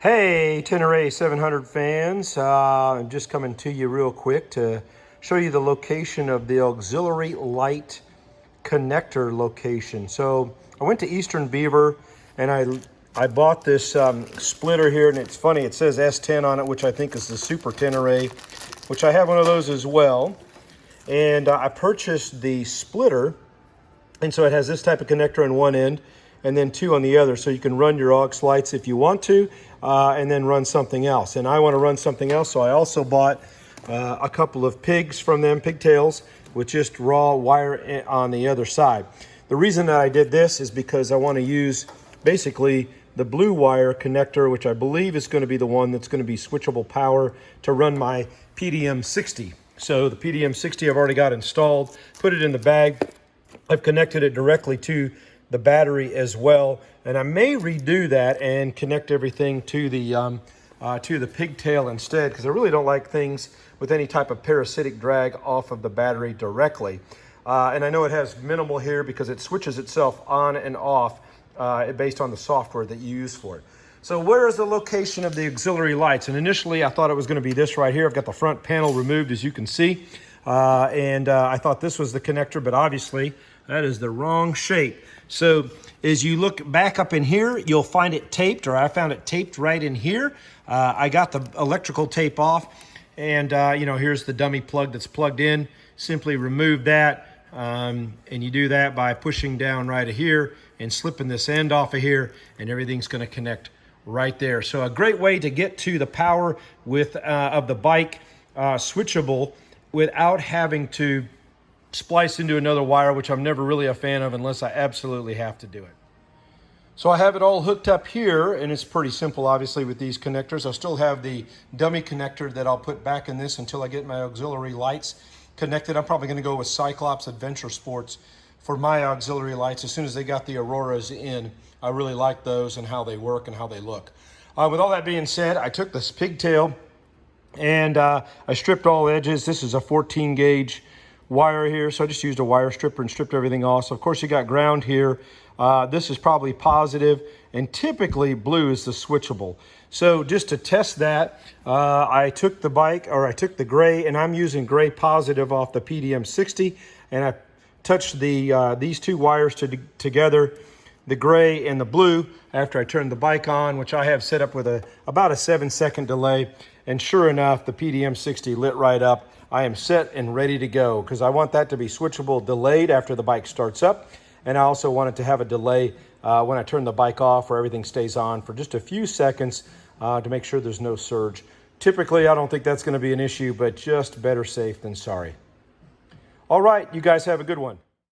Hey, Tenere 700 fans, I'm just coming to you real quick to show you the location of the auxiliary light connector location. So I went to Eastern Beaver and I bought this splitter here, and it's funny, it says S10 on it, which I think is the Super Tenere, which I have one of those as well. And I purchased the splitter, and so it has this type of connector on one end and then two on the other, so you can run your aux lights if you want to, and then run something else. And I want to run something else, so I also bought a couple of pigs from them, pigtails, with just raw wire on the other side. The reason that I did this is because I want to use basically the blue wire connector, which I believe is going to be the one that's going to be switchable power to run my PDM60. So the PDM60 I've already got installed, put it in the bag. I've connected it directly to the battery as well, and I may redo that and connect everything to the pigtail instead, because I really don't like things with any type of parasitic drag off of the battery directly. And I know it has minimal here because it switches itself on and off based on the software that you use for it. So where is the location of the auxiliary lights? And initially I thought it was going to be this right here. I've got the front panel removed, as you can see, and I thought this was the connector, but obviously that is the wrong shape. So as you look back up in here, you'll find it taped, or I found it taped right in here. I got the electrical tape off, and here's the dummy plug that's plugged in. Simply remove that, and you do that by pushing down right here and slipping this end off of here, and everything's going to connect right there. So a great way to get to the power of the bike, switchable, without having to splice into another wire, which I'm never really a fan of unless I absolutely have to do it. So I have it all hooked up here, and it's pretty simple, obviously, with these connectors. I'll still have the dummy connector that I'll put back in this until I get my auxiliary lights connected. I'm probably going to go with Cyclops Adventure Sports for my auxiliary lights. As soon as they got the Auroras in, I really like those and how they work and how they look. With all that being said, I took this pigtail and I stripped all edges. This is a 14 gauge wire here, so I just used a wire stripper and stripped everything off. So of course you got ground here. This is probably positive, and typically blue is the switchable. So just to test that, I took the gray, and I'm using gray positive off the PDM60, and I touched these two wires together, the gray and the blue, after I turned the bike on, which I have set up with about a 7-second delay. And sure enough, the PDM60 lit right up. I am set and ready to go, because I want that to be switchable delayed after the bike starts up. And I also want it to have a delay when I turn the bike off, where everything stays on for just a few seconds to make sure there's no surge. Typically, I don't think that's going to be an issue, but just better safe than sorry. All right, you guys have a good one.